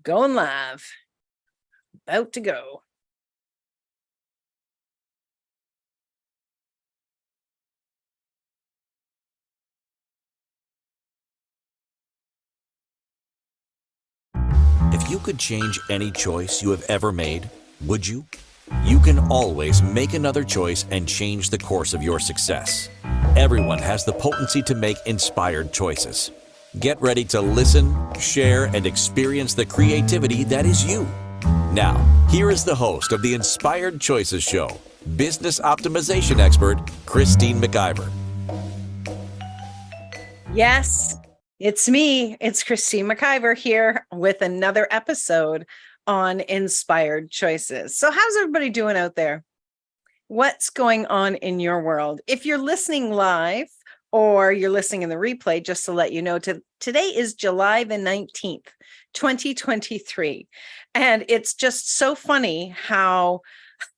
Going live. About to go. If you could change any choice you have ever made, would you? You can always make another choice and change the course of your success. Everyone has the potency to make inspired choices. Get ready to listen, share, and experience the creativity that is you. Now, here is the host of the Inspired Choices Show, business optimization expert, Christine McIver. Yes, it's me. It's Christine McIver here with another episode on Inspired Choices. So how's everybody doing out there? What's going on in your world? If you're listening live or you're listening in the replay, just to let you know, today is July the 19th, 2023. And it's just so funny how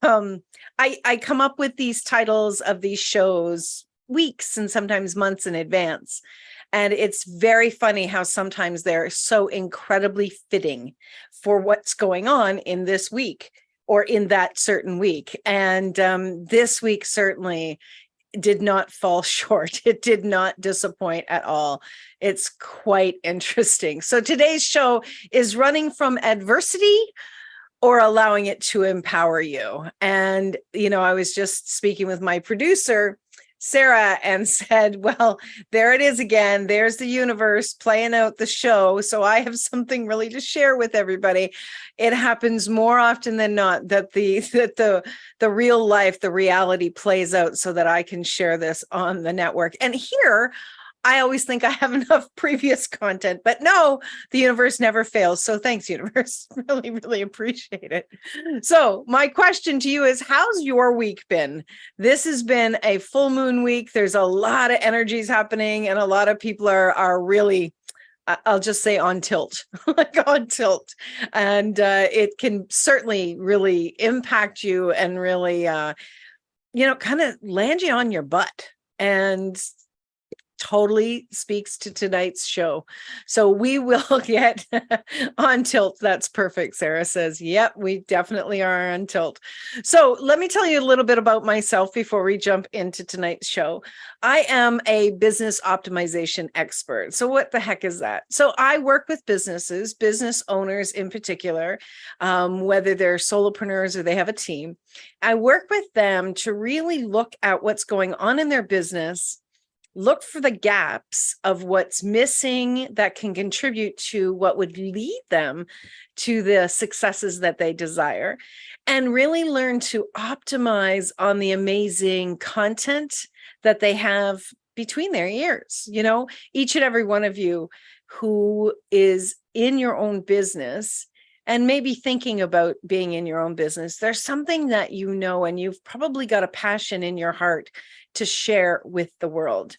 I come up with these titles of these shows weeks and sometimes months in advance. And it's very funny how sometimes they're so incredibly fitting for what's going on in this week or in that certain week. And this week certainly did not fall short. It did not disappoint at all. It's quite interesting. So today's show is running from adversity or allowing it to empower you. And, I was just speaking with my producer, Sarah, and said, well, there it is again. There's the universe playing out the show. So I have something really to share with everybody. It happens more often than not that the real life, the reality plays out so that I can share this on the network. And here, I always think I have enough previous content, but no, the universe never fails. So thanks, universe. Really, really appreciate it. So my question to you is, how's your week been? This has been a full moon week. There's a lot of energies happening and a lot of people are really, I'll just say on tilt, like on tilt. And it can certainly really impact you and really, kind of land you on your butt. And totally speaks to tonight's show. So we will get on tilt. That's perfect. Sarah says, yep, we definitely are on tilt. So let me tell you a little bit about myself before we jump into tonight's show. I am a business optimization expert. So what the heck is that? So I work with businesses, business owners in particular, whether they're solopreneurs or they have a team. I work with them to really look at what's going on in their business, look for the gaps of what's missing that can contribute to what would lead them to the successes that they desire, and really learn to optimize on the amazing content that they have between their ears. Each and every one of you who is in your own business and maybe thinking about being in your own business, there's something that and you've probably got a passion in your heart to share with the world.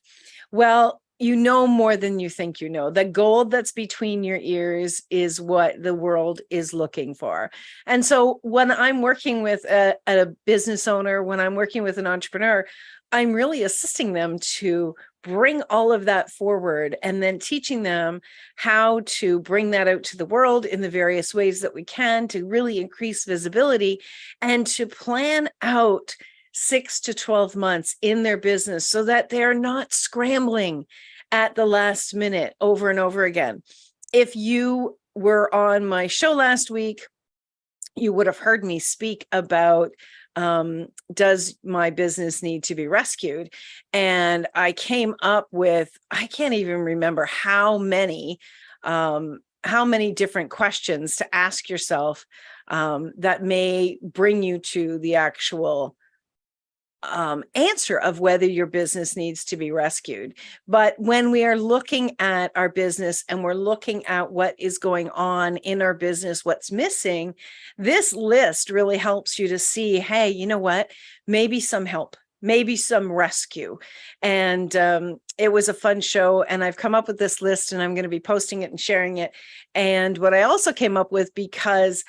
Well, you know more than you think you know. The gold that's between your ears is what the world is looking for. And so when I'm working with a business owner, when I'm working with an entrepreneur, I'm really assisting them to bring all of that forward and then teaching them how to bring that out to the world in the various ways that we can to really increase visibility and to plan out 6 to 12 months in their business so that they're not scrambling at the last minute over and over again. If you were on my show last week, you would have heard me speak about does my business need to be rescued? And I came up with, I can't even remember how many different questions to ask yourself that may bring you to the actual answer of whether your business needs to be rescued. But when we are looking at our business and we're looking at what is going on in our business, what's missing, this list really helps you to see, hey, you know what, maybe some help, maybe some rescue. And it was a fun show. And I've come up with this list and I'm going to be posting it and sharing it. And what I also came up with, because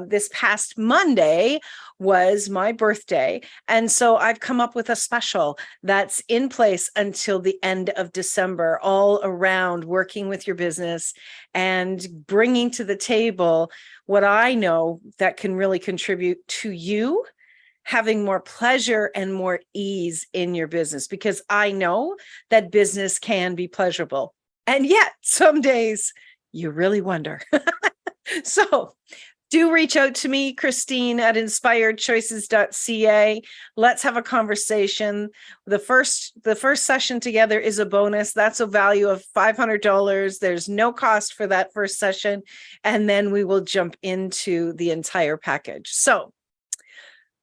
this past Monday was my birthday. And so I've come up with a special that's in place until the end of December, all around working with your business and bringing to the table what I know that can really contribute to you having more pleasure and more ease in your business, because I know that business can be pleasurable. And yet some days you really wonder. So do reach out to me, Christine at inspiredchoices.ca. Let's have a conversation. The first session together is a bonus. That's a value of $500. There's no cost for that first session. And then we will jump into the entire package. So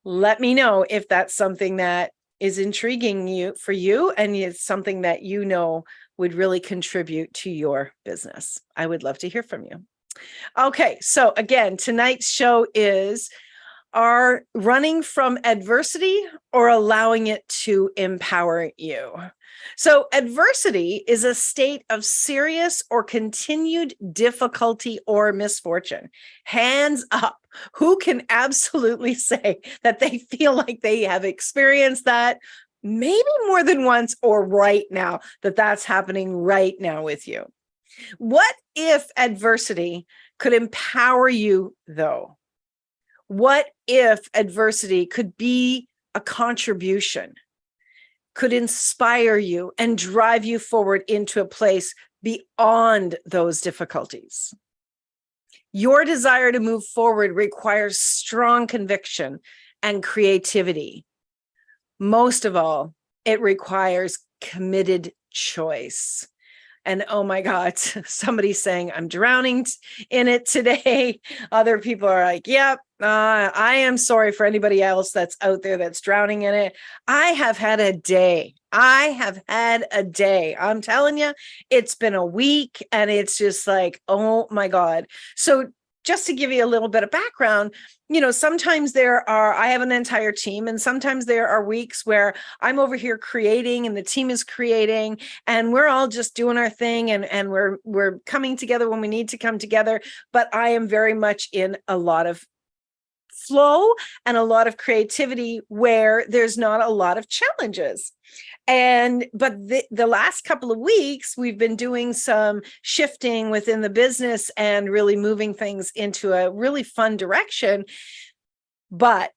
let me know if that's something that is intriguing for you and it's something that you know would really contribute to your business. I would love to hear from you. Okay, so again, tonight's show is are running from adversity or allowing it to empower you. So adversity is a state of serious or continued difficulty or misfortune. Hands up. Who can absolutely say that they feel like they have experienced that maybe more than once or right now, that that's happening right now with you? What if adversity could empower you, though? What if adversity could be a contribution, could inspire you and drive you forward into a place beyond those difficulties? Your desire to move forward requires strong conviction and creativity. Most of all, it requires committed choice. And oh my God, somebody's saying, I'm drowning in it today. Other people are like, yep, I am sorry for anybody else that's out there that's drowning in it. I have had a day. I'm telling you, it's been a week and it's just like, oh my God. So just to give you a little bit of background, sometimes I have an entire team, and sometimes there are weeks where I'm over here creating and the team is creating and we're all just doing our thing and we're coming together when we need to come together. But I am very much in a lot of flow and a lot of creativity where there's not a lot of challenges. But the last couple of weeks, we've been doing some shifting within the business and really moving things into a really fun direction. But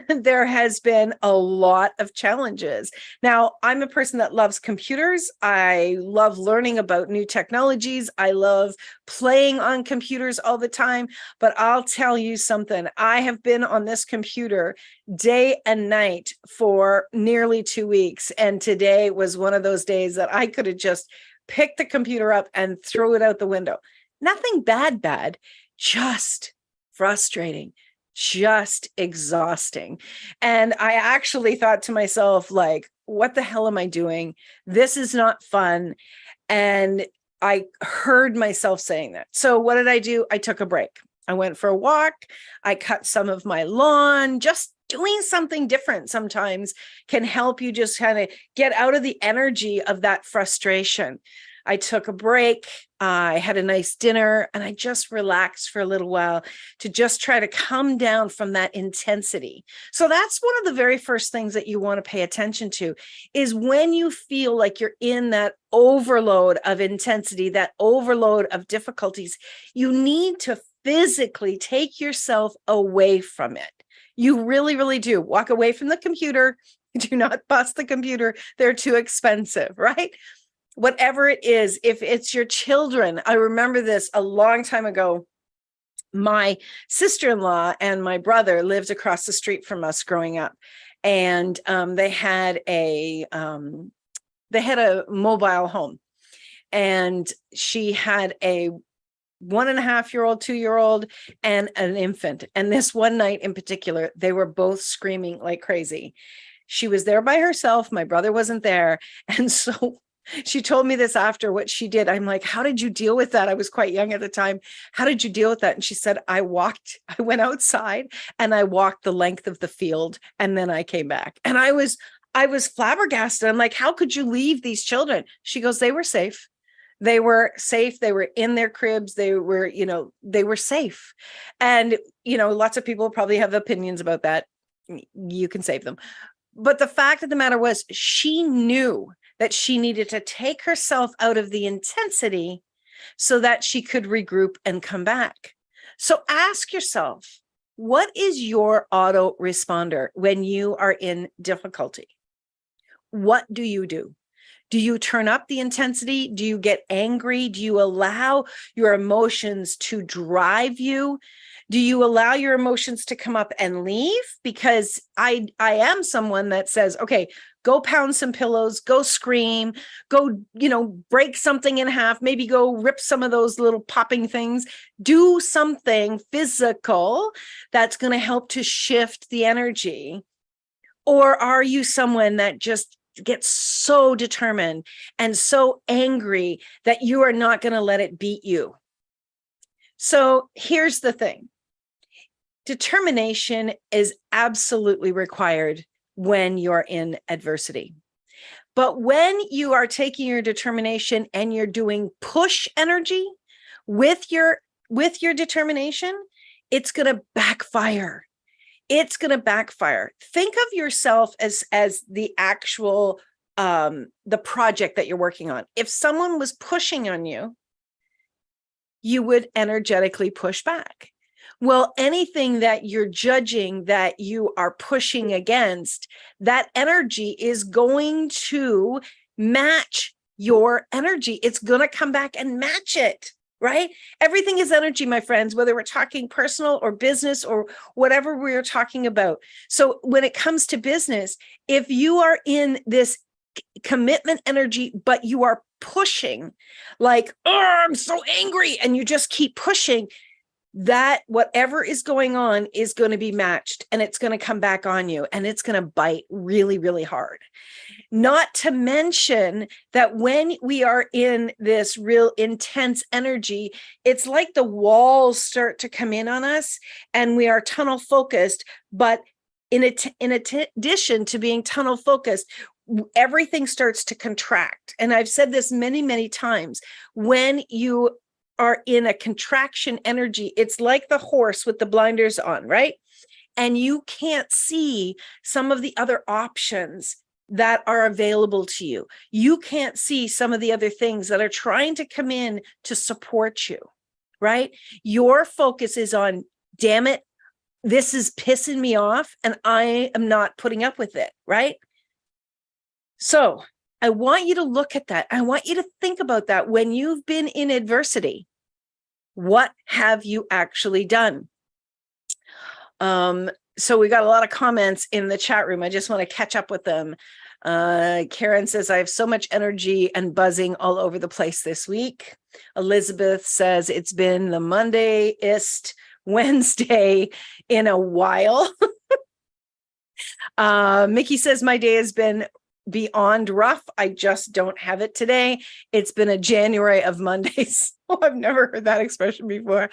there has been a lot of challenges. Now, I'm a person that loves computers. I love learning about new technologies. I love playing on computers all the time. But I'll tell you something. I have been on this computer day and night for nearly 2 weeks. And today was one of those days that I could have just picked the computer up and throw it out the window. Nothing bad, just frustrating. Just exhausting. And I actually thought to myself, like, what the hell am I doing? This is not fun. And I heard myself saying that. So what did I do? I took a break. I went for a walk. I cut some of my lawn. Just doing something different sometimes can help you just kind of get out of the energy of that frustration. I took a break. I had a nice dinner and I just relaxed for a little while to just try to come down from that intensity. So that's one of the very first things that you want to pay attention to is when you feel like you're in that overload of intensity, that overload of difficulties, you need to physically take yourself away from it. You really, really do. Walk away from the computer. Do not bust the computer. They're too expensive, right? Whatever it is, if it's your children, I remember this a long time ago. My sister-in-law and my brother lived across the street from us growing up, and they had a mobile home, and she had a 1.5-year-old, 2-year-old, and an infant. And this one night in particular, they were both screaming like crazy. She was there by herself. My brother wasn't there, and so she told me this after what she did. I'm like, how did you deal with that? I was quite young at the time. How did you deal with that? And she said, I went outside and I walked the length of the field and then I came back. And I was flabbergasted. I'm like, how could you leave these children? She goes, they were safe. They were safe. They were in their cribs. They were, they were safe. And, lots of people probably have opinions about that. You can save them. But the fact of the matter was, she knew that she needed to take herself out of the intensity so that she could regroup and come back. So ask yourself, what is your auto responder when you are in difficulty? What do you do? Do you turn up the intensity? Do you get angry? Do you allow your emotions to drive you? Do you allow your emotions to come up and leave? Because I am someone that says, okay, go pound some pillows, go scream, go, break something in half, maybe go rip some of those little popping things, do something physical that's going to help to shift the energy. Or are you someone that just gets so determined and so angry that you are not going to let it beat you? So here's the thing. Determination is absolutely required when you're in adversity. But when you are taking your determination and you're doing push energy with your determination, it's going to backfire. It's going to backfire. Think of yourself as the actual, the project that you're working on. If someone was pushing on you, you would energetically push back. Well, anything that you're judging that you are pushing against, that energy is going to match your energy. It's going to come back and match it. Right? Everything is energy, my friends, whether we're talking personal or business or whatever we're talking about. So when it comes to business, if you are in this commitment energy, but you are pushing like, oh, I'm so angry, and you just keep pushing, that whatever is going on is going to be matched, and it's going to come back on you, and it's going to bite really, really hard. Not to mention that when we are in this real intense energy, it's like the walls start to come in on us and we are tunnel focused. But in addition to being tunnel focused, everything starts to contract. And I've said this many, many times. When you are in a contraction energy, it's like the horse with the blinders on, right? And you can't see some of the other options that are available to you. You can't see some of the other things that are trying to come in to support you, right? Your focus is on, damn it, this is pissing me off and I am not putting up with it, right? So I want you to look at that. I want you to think about that when you've been in adversity. What have you actually done? So we got a lot of comments in the chat room. I just want to catch up with them. Karen says, I have so much energy and buzzing all over the place this week. Elizabeth says, it's been the Monday-ist Wednesday in a while. Mickey says, my day has been beyond rough. I just don't have it today. It's been a January of Mondays. Oh, I've never heard that expression before.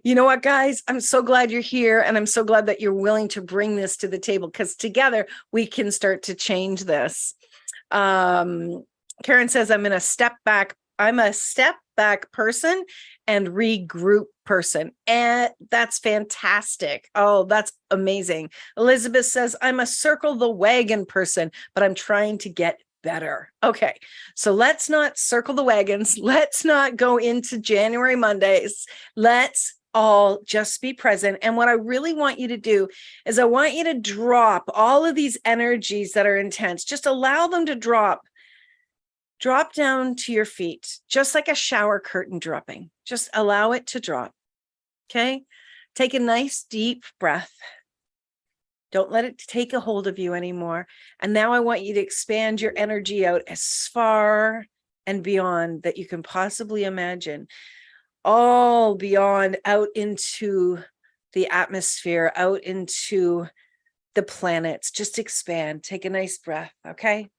You know what, guys? I'm so glad you're here, and I'm so glad that you're willing to bring this to the table, because together we can start to change this. Karen says, I'm a step back person and regroup person. And that's fantastic. Oh, that's amazing. Elizabeth says, I'm a circle the wagon person, but I'm trying to get better. Okay, so let's not circle the wagons. Let's not go into January Mondays. Let's all just be present. And what I really want you to do is I want you to drop all of these energies that are intense. Just allow them to drop down to your feet, just like a shower curtain dropping. Just allow it to drop. Okay, take a nice deep breath. Don't let it take a hold of you anymore. And now I want you to expand your energy out as far and beyond that you can possibly imagine. All beyond, out into the atmosphere, out into the planets. Just expand. Take a nice breath, okay?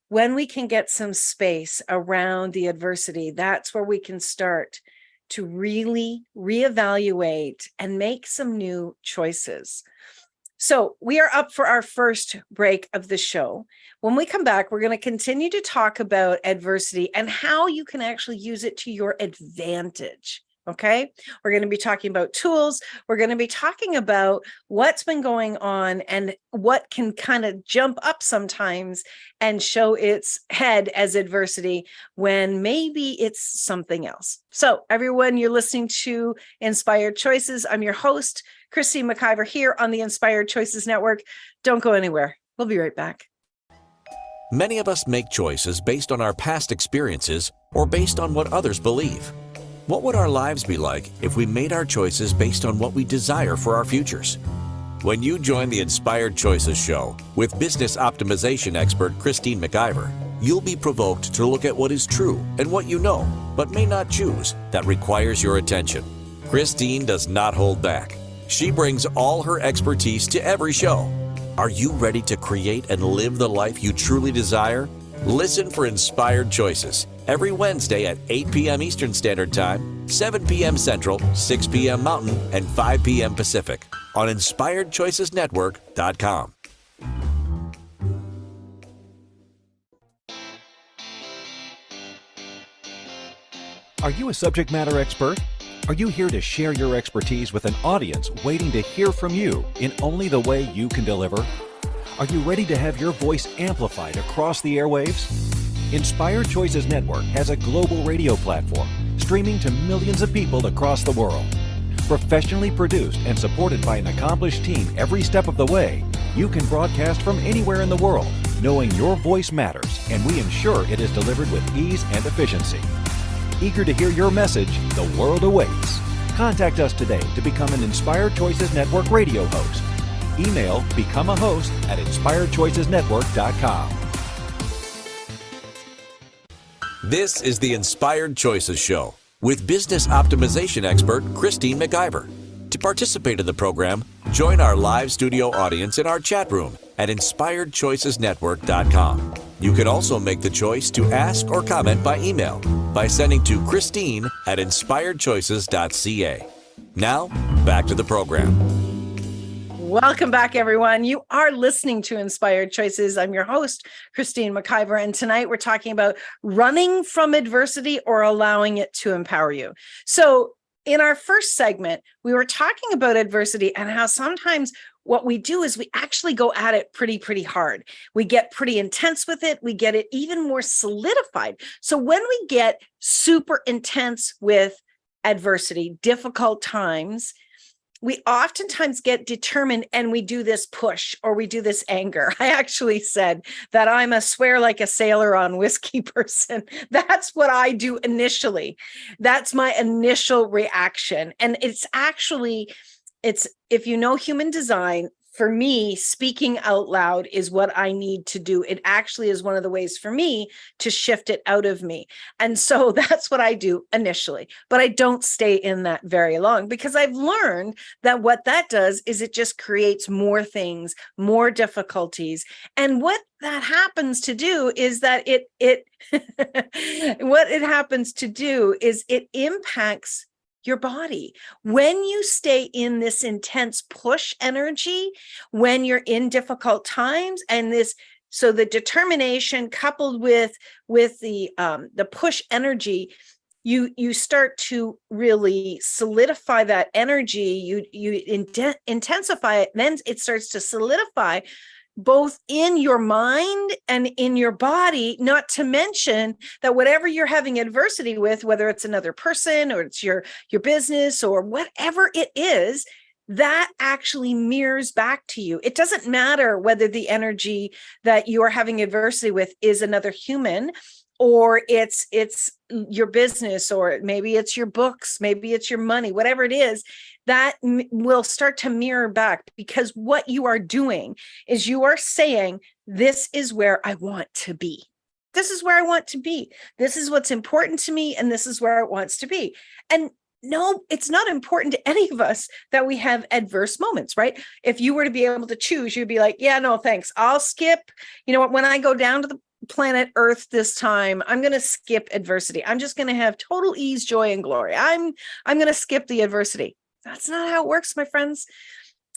When we can get some space around the adversity, that's where we can start to really reevaluate and make some new choices. So we are up for our first break of the show. When we come back, we're going to continue to talk about adversity and how you can actually use it to your advantage. Okay. We're going to be talking about tools. We're going to be talking about what's been going on and what can kind of jump up sometimes and show its head as adversity when maybe it's something else. So everyone, you're listening to Inspired Choices. I'm your host, Christine McIver, here on the Inspired Choices Network. Don't go anywhere. We'll be right back. Many of us make choices based on our past experiences or based on what others believe. What would our lives be like if we made our choices based on what we desire for our futures? When you join the Inspired Choices show with business optimization expert Christine McIver, you'll be provoked to look at what is true and what you know, but may not choose, that requires your attention. Christine does not hold back. She brings all her expertise to every show. Are you ready to create and live the life you truly desire? Listen for Inspired Choices every Wednesday at 8 p.m. Eastern Standard Time, 7 p.m. Central, 6 p.m. Mountain, and 5 p.m. Pacific on InspiredChoicesNetwork.com. Are you a subject matter expert? Are you here to share your expertise with an audience waiting to hear from you in only the way you can deliver? Are you ready to have your voice amplified across the airwaves? Inspired Choices Network has a global radio platform streaming to millions of people across the world. Professionally produced and supported by an accomplished team every step of the way, you can broadcast from anywhere in the world, knowing your voice matters, and we ensure it is delivered with ease and efficiency. Eager to hear your message, the world awaits. Contact us today to become an Inspired Choices Network radio host. Email become a host at inspiredchoicesnetwork.com. This is the Inspired Choices Show with business optimization expert Christine McIver. To participate in the program, join our live studio audience in our chat room at inspiredchoicesnetwork.com. You can also make the choice to ask or comment by email by sending to Christine at inspiredchoices.ca. Now, back to the program. Welcome back, everyone. You are listening to Inspired Choices. I'm your host, Christine McIver, and tonight we're talking about running from adversity or allowing it to empower you. So in our first segment, we were talking about adversity and how sometimes what we do is we actually go at it pretty hard. We get pretty intense with it. We get it even more solidified. So when we get super intense with adversity, difficult times, we oftentimes get determined and we do this push or we do this anger. I actually said that I'm a swear like a sailor on whiskey person. That's what I do initially. That's my initial reaction. And it's if you know human design, for me, speaking out loud is what I need to do. It actually is one of the ways for me to shift it out of me. And so that's what I do initially, but I don't stay in that very long because I've learned that what that does is it just creates more things, more difficulties. And what that happens to do is that what it happens to do is it impacts your body. When you stay in this intense push energy, when you're in difficult times, and so the determination coupled with the push energy, you start to really solidify that energy. You intensify it, then it starts to solidify both in your mind and in your body, not to mention that whatever you're having adversity with, whether it's another person or it's your business or whatever it is, that actually mirrors back to you. It doesn't matter whether the energy that you are having adversity with is another human, or it's your business, or maybe it's your books, maybe it's your money, whatever it is, that will start to mirror back, because what you are doing is you are saying, this is where I want to be. This is where I want to be. This is what's important to me, and this is where it wants to be. And no, it's not important to any of us that we have adverse moments, right? If you were to be able to choose, you'd be like, yeah, no, thanks. I'll skip. You know what? When I go down to the planet Earth this time, I'm going to skip adversity. I'm just going to have total ease, joy, and glory. I'm going to skip the adversity. That's not how it works, my friends.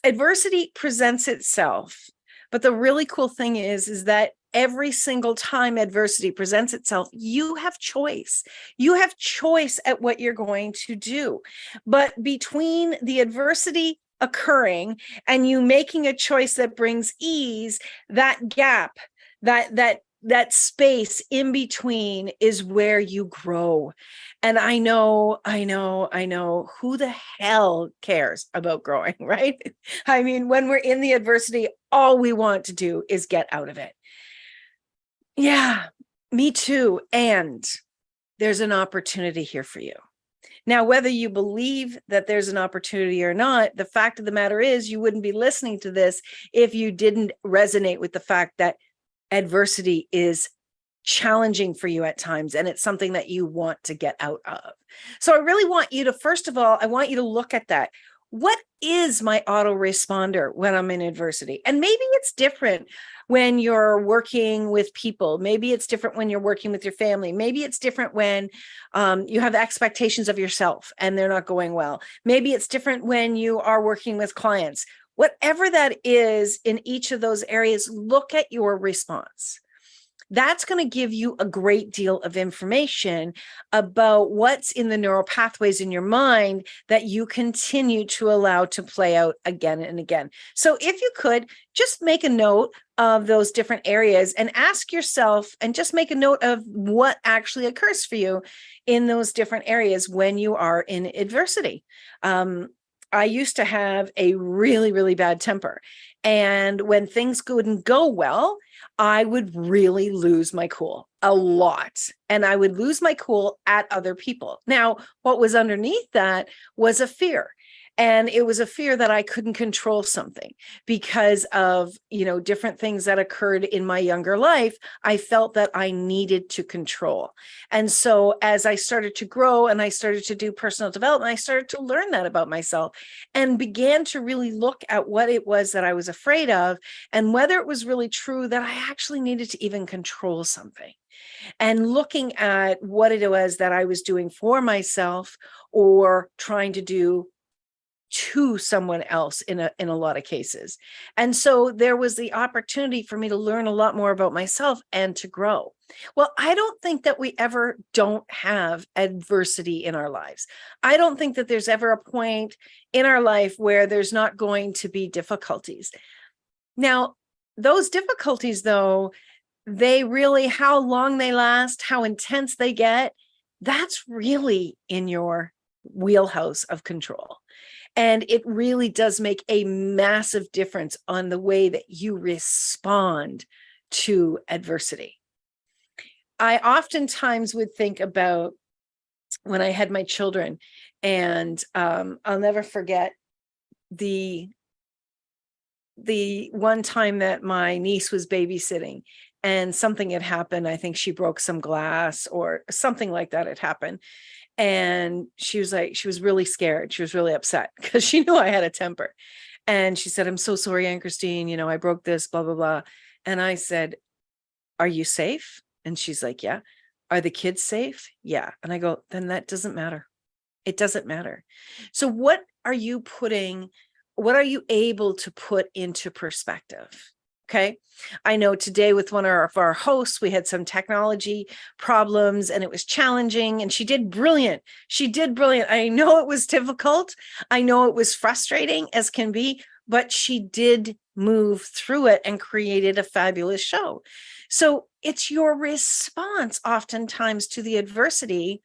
adversity presents itself. But the really cool thing is that every single time adversity presents itself, you have choice. You have choice at what you're going to do. But between the adversity occurring and you making a choice that brings ease, that gap, that space in between is where you grow. And I know who the hell cares about growing, right? I mean, when we're in the adversity, all we want to do is get out of it. Yeah, me too. And there's an opportunity here for you. Now, whether you believe that there's an opportunity or not, the fact of the matter is you wouldn't be listening to this if you didn't resonate with the fact that adversity is challenging for you at times, and it's something that you want to get out of. So I really want you to, first of all, I want you to look at that. What is my autoresponder when I'm in adversity? And maybe it's different when you're working with people. Maybe it's different when you're working with your family. Maybe it's different when you have expectations of yourself and they're not going well. Maybe it's different when you are working with clients. Whatever that is in each of those areas, look at your response. That's going to give you a great deal of information about what's in the neural pathways in your mind that you continue to allow to play out again and again. So if you could just make a note of those different areas and ask yourself, and just make a note of what actually occurs for you in those different areas when you are in adversity. I used to have a really, really bad temper. And when things wouldn't go well, I would really lose my cool a lot. And I would lose my cool at other people. Now, what was underneath that was a fear. And it was a fear that I couldn't control something because of, different things that occurred in my younger life. I felt that I needed to control. And so as I started to grow and I started to do personal development, I started to learn that about myself and began to really look at what it was that I was afraid of and whether it was really true that I actually needed to even control something. And looking at what it was that I was doing for myself or trying to do to someone else in a lot of cases. And so there was the opportunity for me to learn a lot more about myself and to grow. Well, I don't think that we ever don't have adversity in our lives. I don't think that there's ever a point in our life where there's not going to be difficulties. Now, those difficulties, though, they really, how long they last, how intense they get, that's really in your wheelhouse of control. And it really does make a massive difference on the way that you respond to adversity. I oftentimes would think about when I had my children, and I'll never forget the one time that my niece was babysitting and something had happened. I think she broke some glass or something like that had happened. And she was really scared. She was really upset because she knew I had a temper. And she said, "I'm so sorry, Aunt Christine, I broke this, blah, blah, blah." And I said, "Are you safe?" And she's like, "Yeah." "Are the kids safe?" "Yeah." And I go, "Then that doesn't matter. It doesn't matter." So what are you able to put into perspective? Okay. I know today with one of our hosts, we had some technology problems and it was challenging, and she did brilliant. I know it was difficult. I know it was frustrating as can be, but she did move through it and created a fabulous show. So it's your response oftentimes to the adversity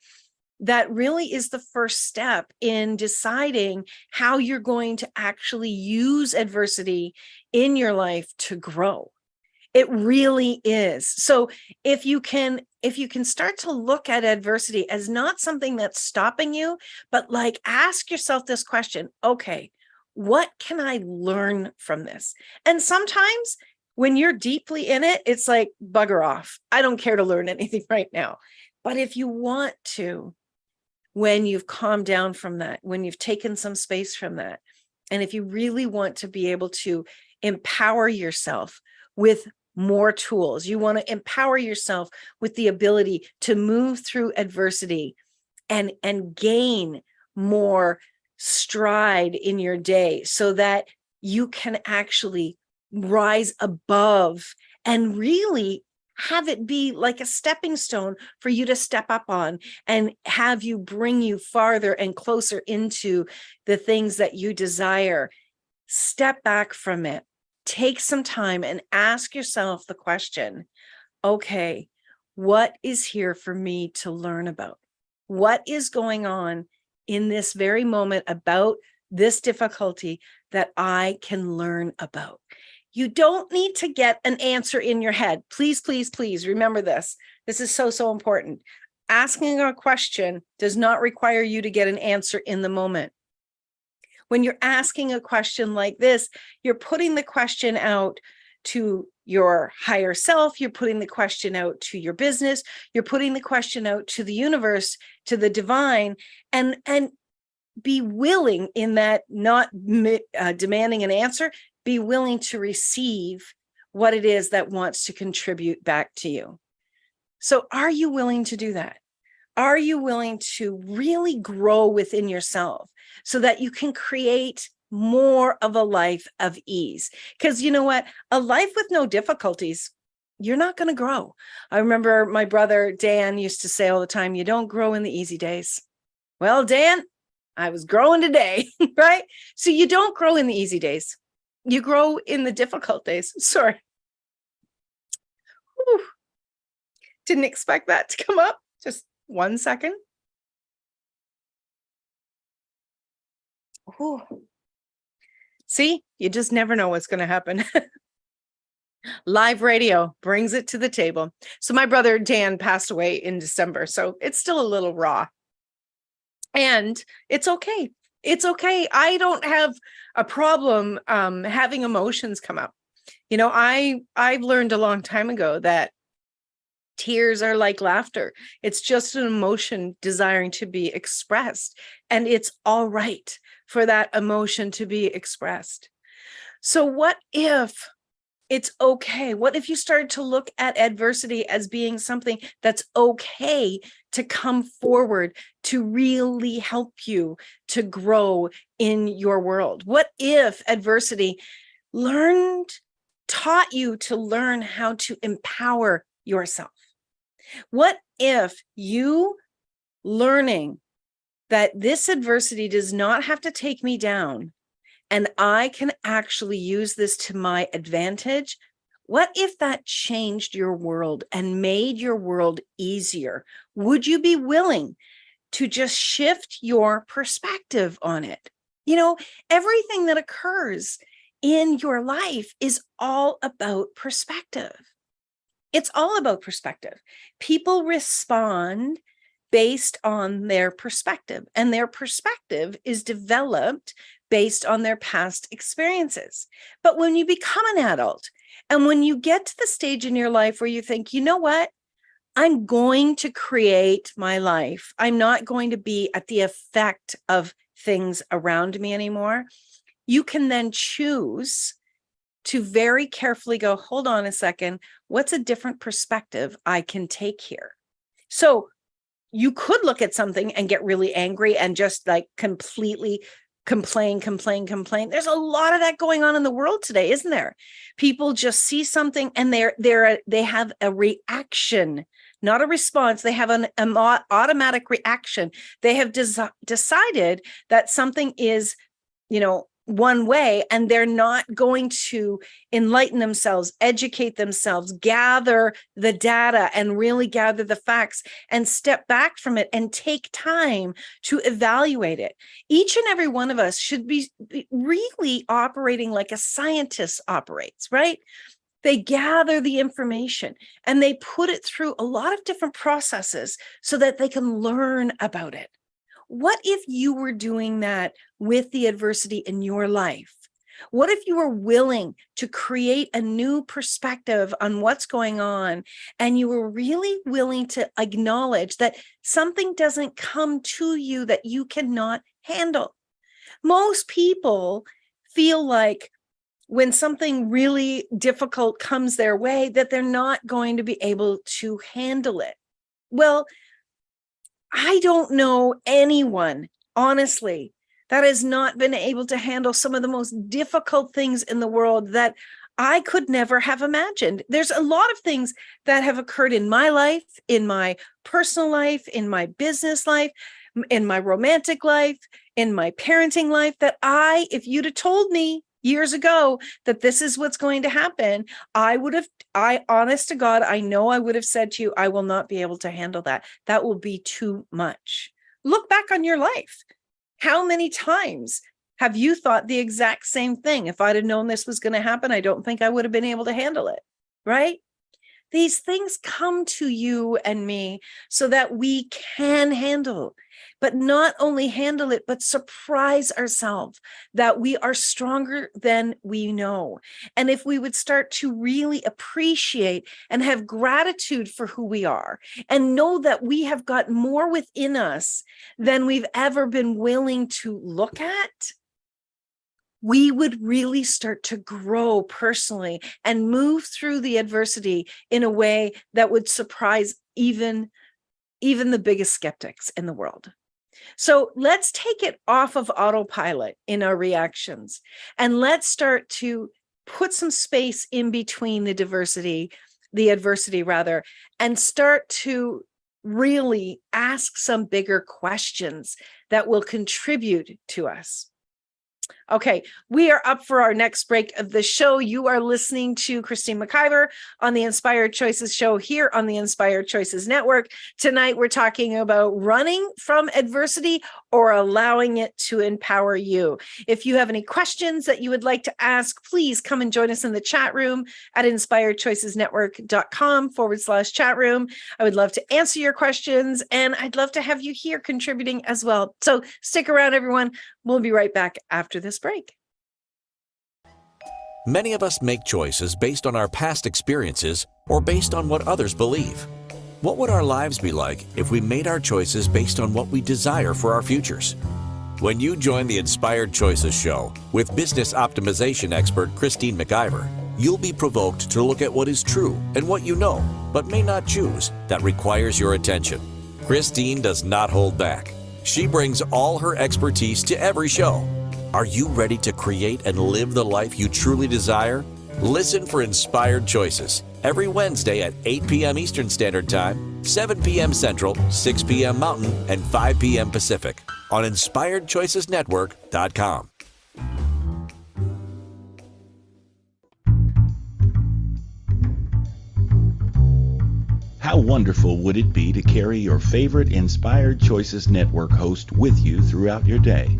that really is the first step in deciding how you're going to actually use adversity in your life to grow. It really is. So if you can start to look at adversity as not something that's stopping you, but like ask yourself this question, okay, what can I learn from this? And sometimes when you're deeply in it, it's like, bugger off. I don't care to learn anything right now. But if you want to, when you've calmed down from that, when you've taken some space from that, and if you really want to be able to empower yourself with more tools, you want to empower yourself with the ability to move through adversity and gain more stride in your day so that you can actually rise above and really have it be like a stepping stone for you to step up on and have you bring you farther and closer into the things that you desire. Step back from it. Take some time and ask yourself the question, okay, what is here for me to learn about? What is going on in this very moment about this difficulty that I can learn about? You don't need to get an answer in your head. Please, please, please remember this. This is so, so important. Asking a question does not require you to get an answer in the moment. When you're asking a question like this, you're putting the question out to your higher self. You're putting the question out to your business. You're putting the question out to the universe, to the divine, and be willing in that, not demanding an answer, be willing to receive what it is that wants to contribute back to you. So are you willing to do that? Are you willing to really grow within yourself so that you can create more of a life of ease? Because you know what? A life with no difficulties, you're not going to grow. I remember my brother Dan used to say all the time, you don't grow in the easy days. Well, Dan, I was growing today, right? So you don't grow in the easy days. You grow in the difficult days. Sorry. Whew. Didn't expect that to come up. Just 1 second. Whew. See, you just never know what's going to happen. Live radio brings it to the table. So my brother Dan passed away in December, so it's still a little raw. And it's okay. It's okay. I don't have a problem having emotions come up. You know, I've learned a long time ago that tears are like laughter. It's just an emotion desiring to be expressed. And it's all right for that emotion to be expressed. So what if it's okay? What if you started to look at adversity as being something that's okay to come forward to really help you to grow in your world? What if adversity taught you to learn how to empower yourself? What if you learning that this adversity does not have to take me down, and I can actually use this to my advantage? What if that changed your world and made your world easier? Would you be willing to just shift your perspective on it? You know, everything that occurs in your life is all about perspective. It's all about perspective. People respond based on their perspective, and their perspective is developed based on their past experiences. But when you become an adult and when you get to the stage in your life where you think, you know what, I'm going to create my life. I'm not going to be at the effect of things around me anymore. You can then choose to very carefully go, hold on a second, what's a different perspective I can take here? So you could look at something and get really angry and just like completely complain. There's a lot of that going on in the world today, isn't there? People just see something and they have a reaction, not a response. They have an automatic reaction. They have decided that something is, one way, and they're not going to enlighten themselves, educate themselves, gather the data and really gather the facts and step back from it and take time to evaluate it. Each and every one of us should be really operating like a scientist operates, right? They gather the information and they put it through a lot of different processes so that they can learn about it. What if you were doing that with the adversity in your life? What if you were willing to create a new perspective on what's going on, and you were really willing to acknowledge that something doesn't come to you that you cannot handle? Most people feel like when something really difficult comes their way, that they're not going to be able to handle it. Well, I don't know anyone, honestly, that has not been able to handle some of the most difficult things in the world that I could never have imagined. There's a lot of things that have occurred in my life, in my personal life, in my business life, in my romantic life, in my parenting life, that if you'd have told me years ago that this is what's going to happen, honest to God, I know I would have said to you, I will not be able to handle that. That will be too much. Look back on your life. How many times have you thought the exact same thing? If I'd have known this was going to happen, I don't think I would have been able to handle it, right? These things come to you and me so that we can handle, but not only handle it, but surprise ourselves that we are stronger than we know. And if we would start to really appreciate and have gratitude for who we are and know that we have got more within us than we've ever been willing to look at, we would really start to grow personally and move through the adversity in a way that would surprise even the biggest skeptics in the world. So let's take it off of autopilot in our reactions, and let's start to put some space in between the adversity, and start to really ask some bigger questions that will contribute to us. Okay, we are up for our next break of the show. You are listening to Christine McIver on the Inspired Choices show here on the Inspired Choices Network. Tonight, we're talking about running from adversity or allowing it to empower you. If you have any questions that you would like to ask, please come and join us in the chat room at inspiredchoicesnetwork.com/chat room. I would love to answer your questions, and I'd love to have you here contributing as well. So stick around, everyone. We'll be right back after this break. Many of us make choices based on our past experiences or based on what others believe. What would our lives be like if we made our choices based on what we desire for our futures? When you join the Inspired Choices show with business optimization expert Christine McIver, you'll be provoked to look at what is true and what you know, but may not choose, that requires your attention. Christine does not hold back. She brings all her expertise to every show. Are you ready to create and live the life you truly desire? Listen for Inspired Choices every Wednesday at 8 p.m. Eastern Standard Time, 7 p.m. Central, 6 p.m. Mountain, and 5 p.m. Pacific on InspiredChoicesNetwork.com. How wonderful would it be to carry your favorite Inspired Choices Network host with you throughout your day?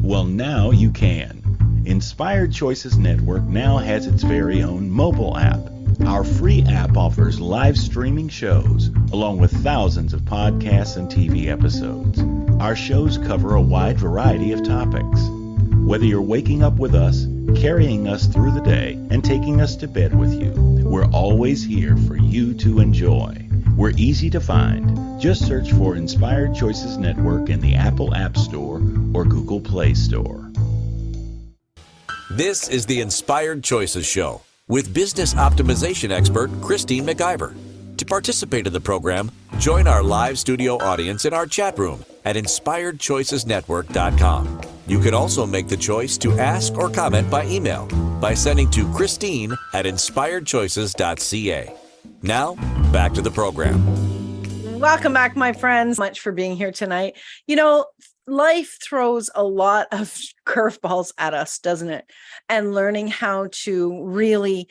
Well, now you can. Inspired Choices Network now has its very own mobile app. Our free app offers live streaming shows, along with thousands of podcasts and TV episodes. Our shows cover a wide variety of topics. Whether you're waking up with us, carrying us through the day, and taking us to bed with you, we're always here for you to enjoy. We're easy to find. Just search for Inspired Choices Network in the Apple App Store or Google Play Store. This is the Inspired Choices show with business optimization expert Christine McIver. To participate in the program, join our live studio audience in our chat room at InspiredChoicesNetwork.com. You can also make the choice to ask or comment by email by sending to Christine at InspiredChoices.ca. Now, back to the program. Welcome back, my friends. Much for being here tonight. You know, life throws a lot of curveballs at us, doesn't it? And learning how to really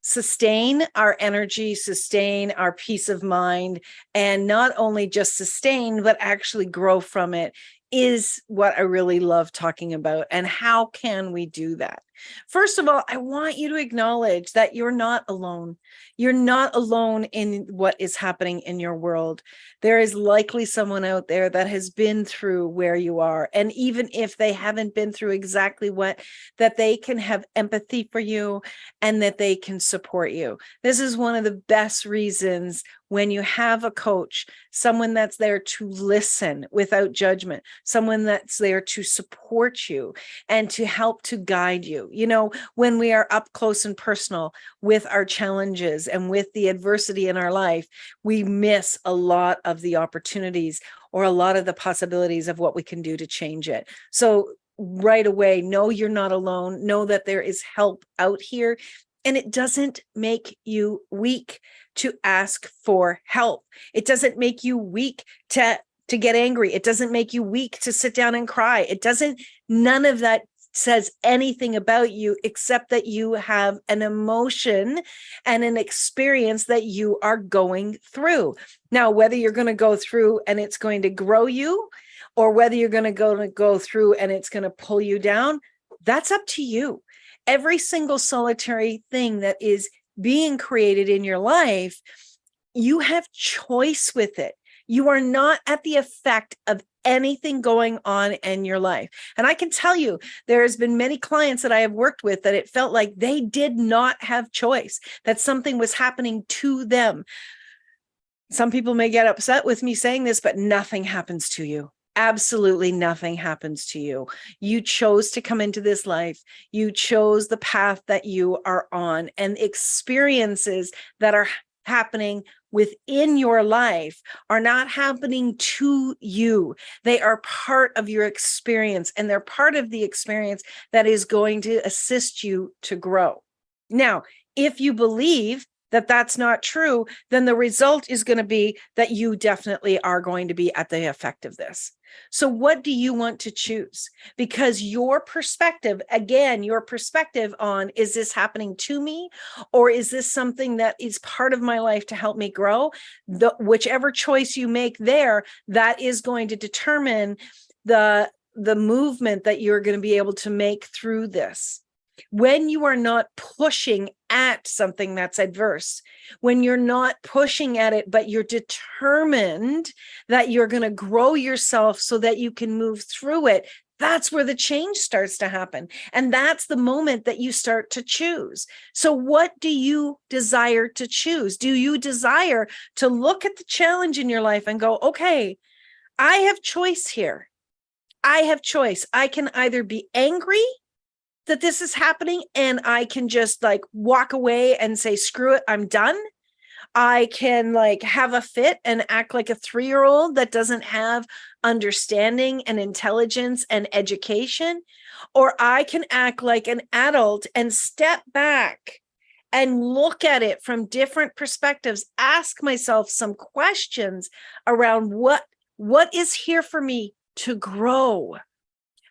sustain our energy, sustain our peace of mind, and not only just sustain, but actually grow from it is what I really love talking about. And how can we do that? First of all, I want you to acknowledge that you're not alone. You're not alone in what is happening in your world. There is likely someone out there that has been through where you are. And even if they haven't been through exactly what, that they can have empathy for you and that they can support you. This is one of the best reasons when you have a coach, someone that's there to listen without judgment, someone that's there to support you and to help to guide you. You know, when we are up close and personal with our challenges and with the adversity in our life, we miss a lot of the opportunities or a lot of the possibilities of what we can do to change it. So right away, know you're not alone. Know that there is help out here. And it doesn't make you weak to ask for help. It doesn't make you weak to get angry. It doesn't make you weak to sit down and cry. It doesn't, none of that says anything about you except that you have an emotion and an experience that you are going through. Now, whether you're going to go through and it's going to grow you, or whether you're going to go through and it's going to pull you down, that's up to you. Every single solitary thing that is being created in your life, you have choice with it. You are not at the effect of anything going on in your life. And I can tell you, there has been many clients that I have worked with that it felt like they did not have choice, that something was happening to them. Some people may get upset with me saying this, but nothing happens to you. Absolutely nothing happens to you. You chose to come into this life. You chose the path that you are on, and experiences that are happening within your life are not happening to you. They are part of your experience, and they're part of the experience that is going to assist you to grow. Now, if you believe that that's not true, then the result is going to be that you definitely are going to be at the effect of this. So what do you want to choose? Because your perspective, again, your perspective on, is this happening to me, or is this something that is part of my life to help me grow? Whichever choice you make there, that is going to determine the movement that you're going to be able to make through this. When you are not pushing at something that's adverse, when you're not pushing at it, but you're determined that you're going to grow yourself so that you can move through it, that's where the change starts to happen. And that's the moment that you start to choose. So what do you desire to choose? Do you desire to look at the challenge in your life and go, okay, I have choice here. I have choice. I can either be angry that this is happening and I can just like walk away and say, screw it, I'm done. I can like have a fit and act like a 3-year-old that doesn't have understanding and intelligence and education, or I can act like an adult and step back and look at it from different perspectives, ask myself some questions around what is here for me to grow.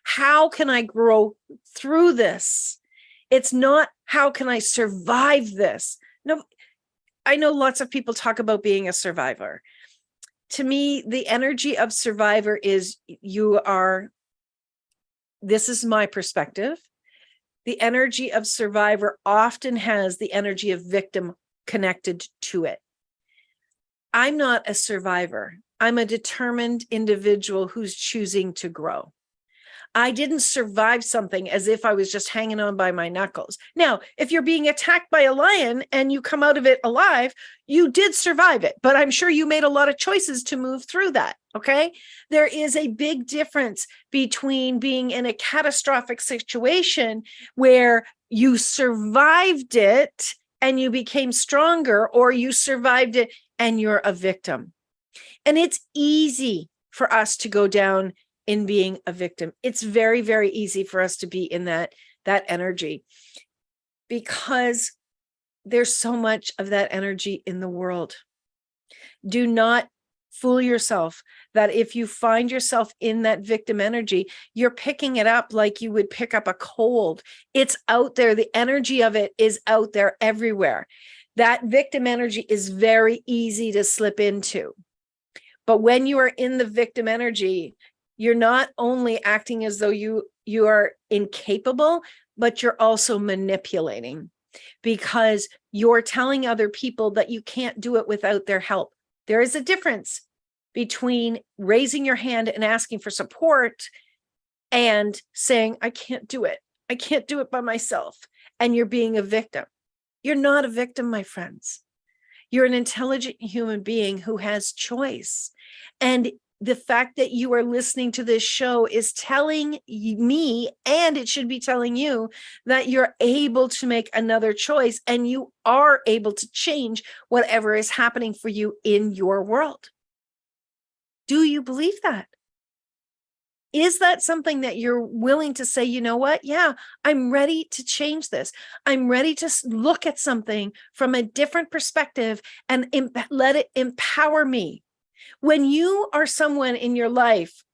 How can I grow through this? It's not how can I survive this? No, I know lots of people talk about being a survivor. To me, the energy of survivor is this is my perspective. The energy of survivor often has the energy of victim connected to it. I'm not a survivor. I'm a determined individual who's choosing to grow. I didn't survive something as if I was just hanging on by my knuckles. Now, if you're being attacked by a lion and you come out of it alive, you did survive it, but I'm sure you made a lot of choices to move through that. Okay. There is a big difference between being in a catastrophic situation where you survived it and you became stronger, or you survived it and you're a victim. And it's easy for us to go down in being a victim. It's very, very easy for us to be in that energy, because there's so much of that energy in the world. Do not fool yourself that if you find yourself in that victim energy, you're picking it up like you would pick up a cold. It's out there. The energy of it is out there everywhere. That victim energy is very easy to slip into. But when you are in the victim energy, you're not only acting as though you are incapable, but you're also manipulating, because you're telling other people that you can't do it without their help. There is a difference between raising your hand and asking for support and saying, I can't do it. I can't do it by myself. And you're being a victim. You're not a victim, my friends. You're an intelligent human being who has choice. And the fact that you are listening to this show is telling me, and it should be telling you, that you're able to make another choice and you are able to change whatever is happening for you in your world. Do you believe that? Is that something that you're willing to say, you know what? Yeah, I'm ready to change this. I'm ready to look at something from a different perspective and let it empower me. When you are someone in your life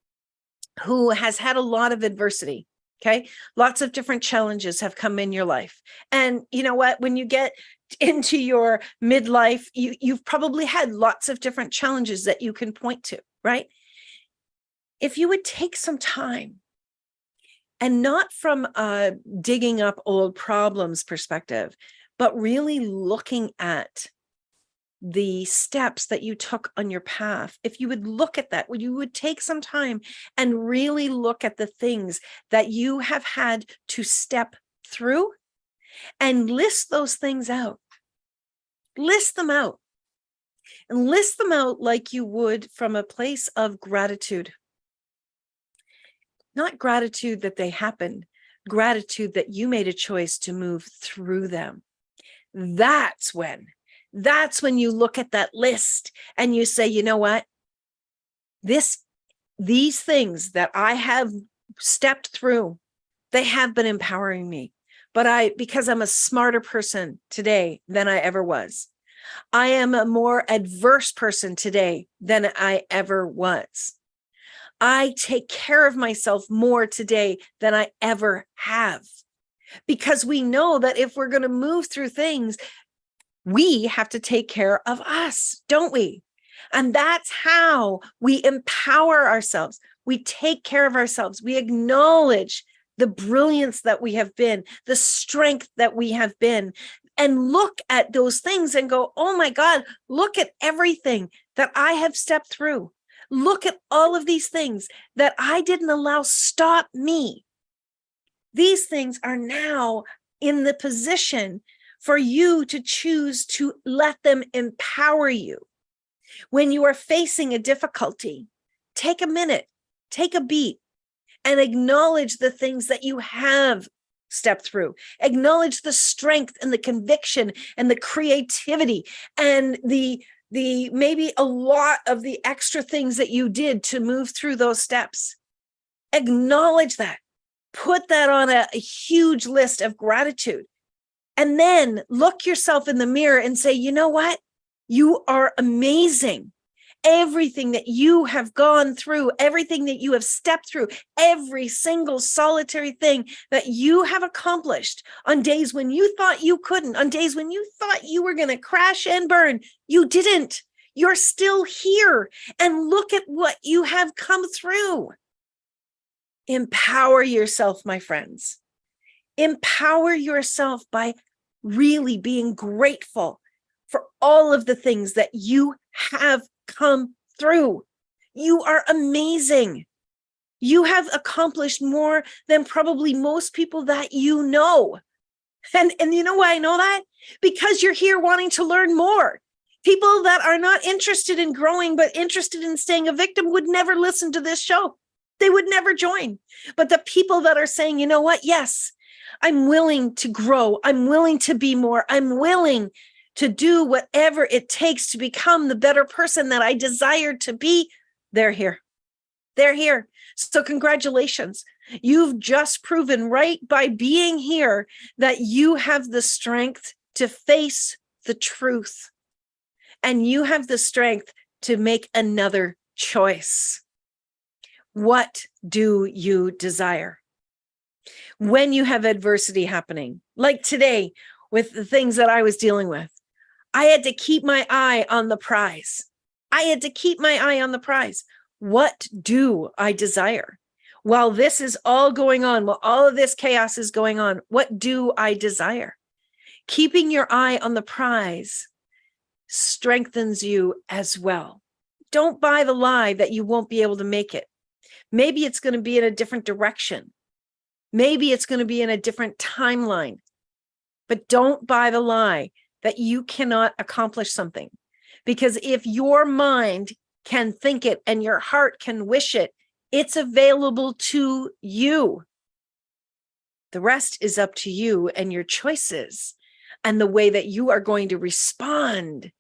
who has had a lot of adversity, okay, lots of different challenges have come in your life. And you know what? When you get into your midlife, you've probably had lots of different challenges that you can point to, right? If you would take some time, and not from a digging up old problems perspective, but really looking at the steps that you took on your path, if you would look at that, you would take some time and really look at the things that you have had to step through and list those things out. List them out. And list them out like you would from a place of gratitude. Not gratitude that they happened, gratitude that you made a choice to move through them. That's when you look at that list and you say, you know what? These things that I have stepped through, they have been empowering me. But because I'm a smarter person today than I ever was. I am a more adverse person today than I ever was. I take care of myself more today than I ever have. Because we know that if we're going to move through things, we have to take care of us, don't we? And that's how we empower ourselves. We take care of ourselves. We acknowledge the brilliance that we have been, the strength that we have been, and look at those things and go, oh my God, look at everything that I have stepped through. Look at all of these things that I didn't allow stop me. These things are now in the position for you to choose to let them empower you. When you are facing a difficulty, take a minute, take a beat, and acknowledge the things that you have stepped through. Acknowledge the strength and the conviction and the creativity and the maybe a lot of the extra things that you did to move through those steps. Acknowledge that. Put that on a huge list of gratitude. And then look yourself in the mirror and say, you know what? You are amazing. Everything that you have gone through, everything that you have stepped through, every single solitary thing that you have accomplished on days when you thought you couldn't, on days when you thought you were going to crash and burn, you didn't. You're still here. And look at what you have come through. Empower yourself, my friends. Empower yourself by really being grateful for all of the things that you have come through. You are amazing. You have accomplished more than probably most people that you know. And you know why I know that? Because you're here wanting to learn more. People that are not interested in growing, but interested in staying a victim would never listen to this show. They would never join. But the people that are saying, you know what? Yes, I'm willing to grow. I'm willing to be more. I'm willing to do whatever it takes to become the better person that I desire to be. They're here. They're here. So congratulations. You've just proven right by being here that you have the strength to face the truth. And you have the strength to make another choice. What do you desire? When you have adversity happening, like today with the things that I was dealing with, I had to keep my eye on the prize. I had to keep my eye on the prize. What do I desire? While this is all going on, while all of this chaos is going on, what do I desire? Keeping your eye on the prize strengthens you as well. Don't buy the lie that you won't be able to make it. Maybe it's going to be in a different direction. Maybe it's going to be in a different timeline. But don't buy the lie that you cannot accomplish something. Because if your mind can think it and your heart can wish it, it's available to you. The rest is up to you and your choices and the way that you are going to respond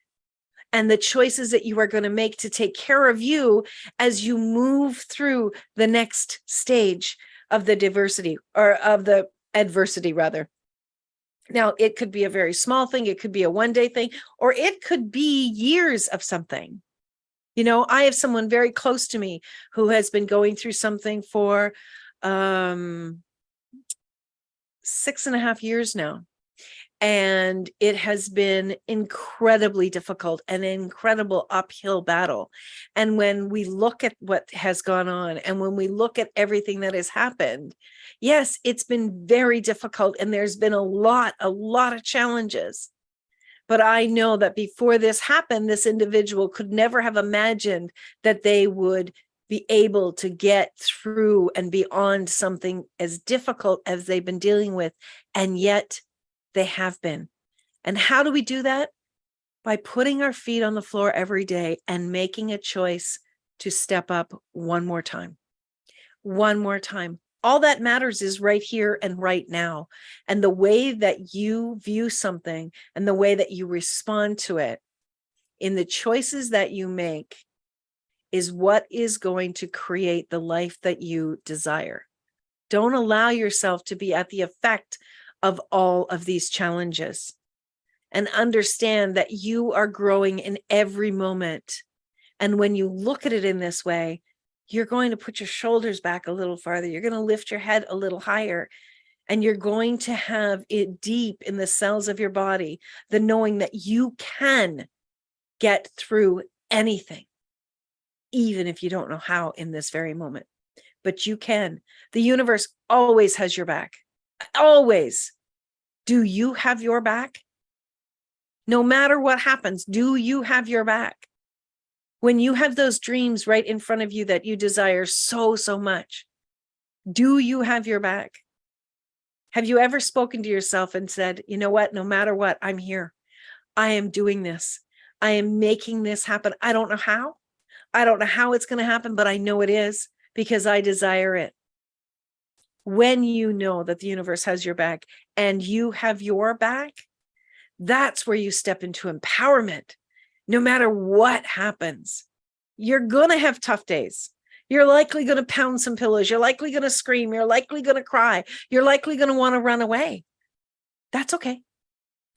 and the choices that you are going to make to take care of you as you move through the next stage of the diversity, or of the adversity rather. Now, it could be a very small thing. It could be a one-day thing, or it could be years of something. You know, I have someone very close to me who has been going through something for 6.5 years now. And it has been incredibly difficult, an incredible uphill battle. And when we look at what has gone on and when we look at everything that has happened, yes, it's been very difficult and there's been a lot of challenges. But I know that before this happened, this individual could never have imagined that they would be able to get through and beyond something as difficult as they've been dealing with. And yet they have been. And how do we do that? By putting our feet on the floor every day and making a choice to step up one more time. One more time. All that matters is right here and right now. And the way that you view something and the way that you respond to it in the choices that you make is what is going to create the life that you desire. Don't allow yourself to be at the effect of all of these challenges, and understand that you are growing in every moment. And when you look at it in this way, you're going to put your shoulders back a little farther. You're going to lift your head a little higher, and you're going to have it deep in the cells of your body, the knowing that you can get through anything, even if you don't know how in this very moment, but you can. The universe always has your back. Always. Do you have your back? No matter what happens, do you have your back? When you have those dreams right in front of you that you desire so much, do you have your back? Have you ever spoken to yourself and said, you know what, no matter what, I'm here. I am doing this. I am making this happen. I don't know how. I don't know how it's going to happen, but I know it is because I desire it. When you know that the universe has your back and you have your back, that's where you step into empowerment. No matter what happens, you're going to have tough days. You're likely going to pound some pillows. You're likely going to scream. You're likely going to cry. You're likely going to want to run away. That's okay.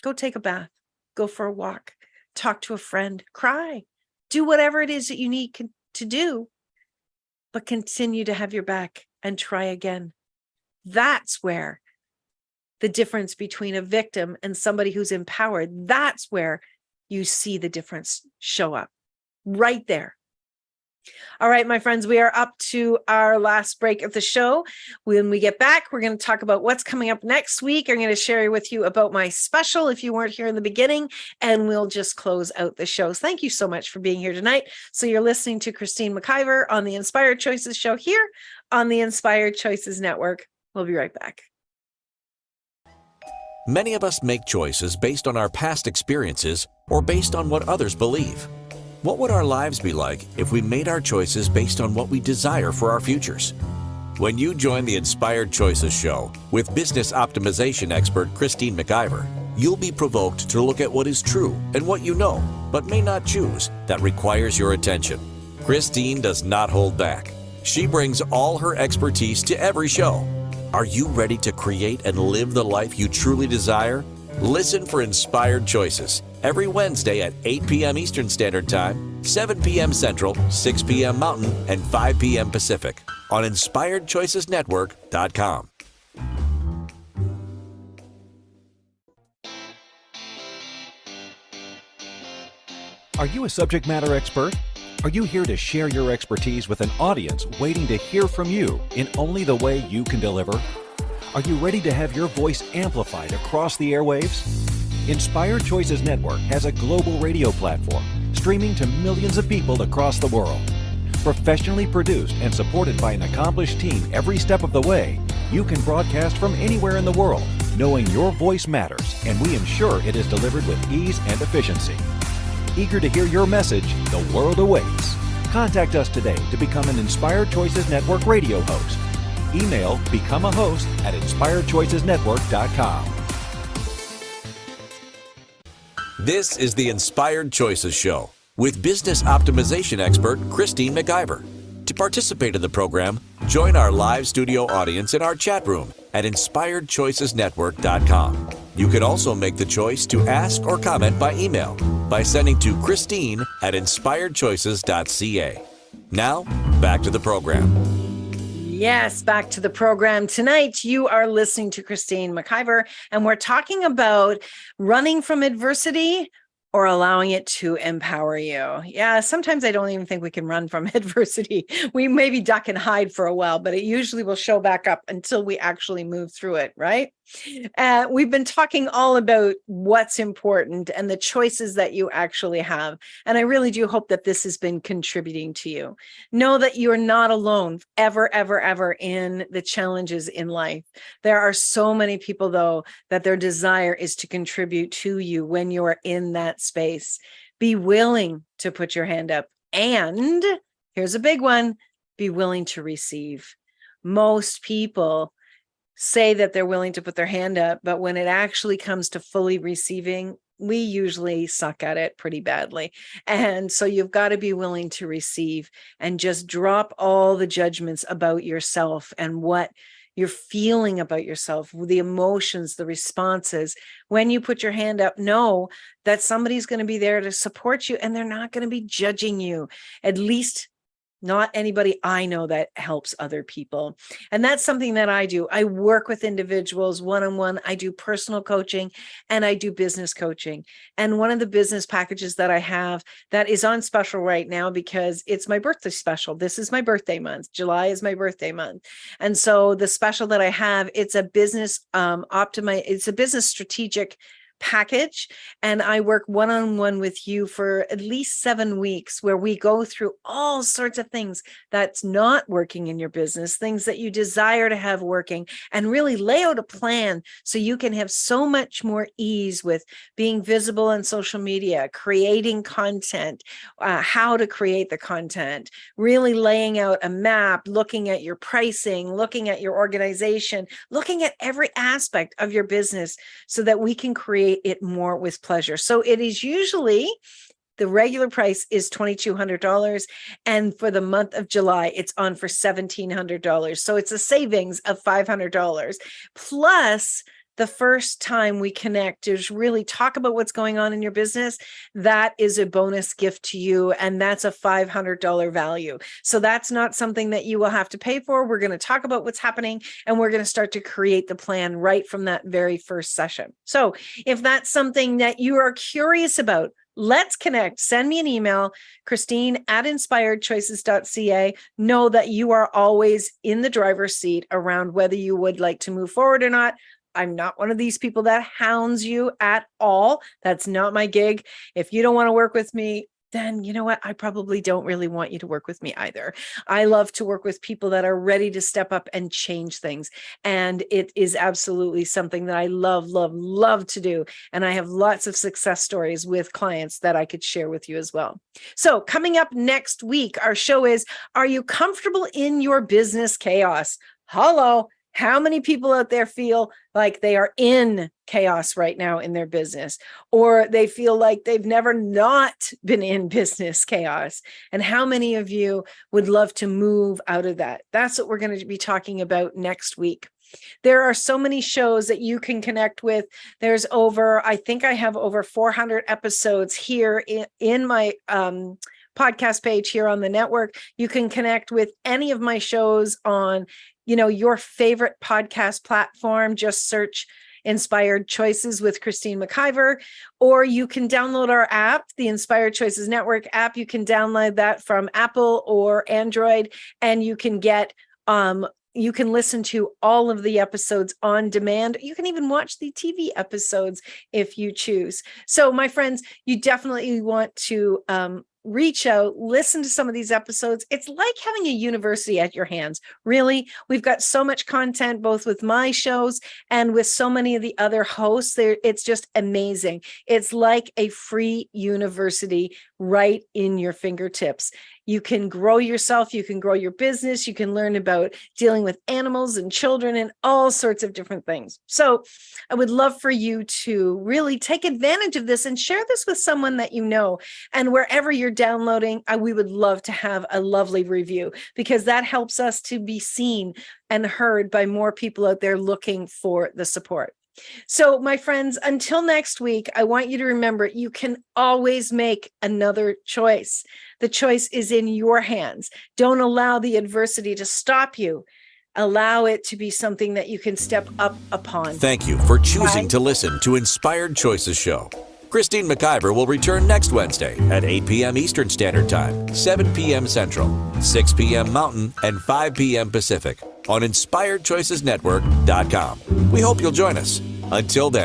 Go take a bath. Go for a walk. Talk to a friend. Cry. Do whatever it is that you need to do, but continue to have your back and try again. That's where the difference between a victim and somebody who's empowered, that's where you see the difference show up right there. All right, my friends, we are up to our last break of the show. When we get back, we're going to talk about what's coming up next week. I'm going to share with you about my special if you weren't here in the beginning, and we'll just close out the shows. Thank you so much for being here tonight. So you're listening to Christine McIver on the Inspired Choices show here on the Inspired Choices Network. We'll be right back. Many of us make choices based on our past experiences or based on what others believe. What would our lives be like if we made our choices based on what we desire for our futures? When you join the Inspired Choices show with business optimization expert Christine McIver, you'll be provoked to look at what is true and what you know, but may not choose, that requires your attention. Christine does not hold back. She brings all her expertise to every show. Are you ready to create and live the life you truly desire? Listen for Inspired Choices every Wednesday at 8 p.m. Eastern Standard Time, 7 p.m. Central, 6 p.m. Mountain, and 5 p.m. Pacific on InspiredChoicesNetwork.com. Are you a subject matter expert? Are you here to share your expertise with an audience waiting to hear from you in only the way you can deliver? Are you ready to have your voice amplified across the airwaves? Inspired Choices Network has a global radio platform streaming to millions of people across the world. Professionally produced and supported by an accomplished team every step of the way, you can broadcast from anywhere in the world knowing your voice matters, and we ensure it is delivered with ease and efficiency. Eager to hear your message, the world awaits. Contact us today to become an Inspired Choices Network radio host. Email become a host at inspiredchoicesnetwork.com. This is the Inspired Choices Show with business optimization expert Christine McIver. To participate in the program, join our live studio audience in our chat room at inspiredchoicesnetwork.com. You can also make the choice to ask or comment by email by sending to Christine at inspiredchoices.ca. Now, back to the program. Yes, back to the program. Tonight, you are listening to Christine McIver, and we're talking about running from adversity or allowing it to empower you. Yeah, sometimes I don't even think we can run from adversity. We maybe duck and hide for a while, but it usually will show back up until we actually move through it, right? We've been talking all about what's important and the choices that you actually have. And I really do hope that this has been contributing to you. Know that you're not alone ever, ever, ever in the challenges in life. There are so many people, though, that their desire is to contribute to you when you're in that space. Be willing to put your hand up. And here's a big one, be willing to receive. Most people say that they're willing to put their hand up, but when it actually comes to fully receiving, we usually suck at it pretty badly. And so you've got to be willing to receive and just drop all the judgments about yourself and what you're feeling about yourself, the emotions, the responses. When you put your hand up, know that somebody's going to be there to support you and they're not going to be judging you. At least not anybody I know that helps other people. And that's something that I do. I work with individuals one-on-one. I do personal coaching and I do business coaching. And one of the business packages that I have that is on special right now because it's my birthday special. This is my birthday month. July is my birthday month. And so the special that I have, it's a business it's a business strategic package. And I work one-on-one with you for at least 7 weeks where we go through all sorts of things that's not working in your business, things that you desire to have working, and really lay out a plan so you can have so much more ease with being visible on social media, creating content, how to create the content, really laying out a map, looking at your pricing, looking at your organization, looking at every aspect of your business so that we can create it more with pleasure. So it is usually the regular price is $2,200. And for the month of July, it's on for $1,700. So it's a savings of $500. Plus, the first time we connect is really talk about what's going on in your business. That is a bonus gift to you. And that's a $500 value. So that's not something that you will have to pay for. We're going to talk about what's happening and we're going to start to create the plan right from that very first session. So if that's something that you are curious about, let's connect. Send me an email, Christine at inspiredchoices.ca. Know that you are always in the driver's seat around whether you would like to move forward or not. I'm not one of these people that hounds you at all. That's not my gig. If you don't want to work with me, then you know what? I probably don't really want you to work with me either. I love to work with people that are ready to step up and change things. And it is absolutely something that I love, love, love to do. And I have lots of success stories with clients that I could share with you as well. So coming up next week, our show is, are you comfortable in your business chaos? Hello. How many people out there feel like they are in chaos right now in their business, or they feel like they've never not been in business chaos? And how many of you would love to move out of that? That's what we're going to be talking about next week. There are so many shows that you can connect with. There's I think I have over 400 episodes here in my podcast page here on the network. You can connect with any of my shows on your favorite podcast platform. Just search Inspired Choices with Christine McIver, or you can download our app, the Inspired Choices Network app. You can download that from Apple or Android, and you can you can listen to all of the episodes on demand. You can even watch the TV episodes if you choose. So my friends, you definitely want to reach out, listen to some of these episodes. It's like having a university at your hands. Really, we've got so much content, both with my shows and with so many of the other hosts there. It's just amazing. It's like a free university right in your fingertips. You can grow yourself, you can grow your business, you can learn about dealing with animals and children and all sorts of different things. So I would love for you to really take advantage of this and share this with someone that you know. And wherever you're downloading, we would love to have a lovely review, because that helps us to be seen and heard by more people out there looking for the support. So, my friends, until next week, I want you to remember you can always make another choice. The choice is in your hands. Don't allow the adversity to stop you. Allow it to be something that you can step up upon. Thank you for choosing to listen to Inspired Choices Show. Christine McIver will return next Wednesday at 8 p.m. Eastern Standard Time, 7 p.m. Central, 6 p.m. Mountain, and 5 p.m. Pacific on InspiredChoicesNetwork.com. We hope you'll join us. Until then,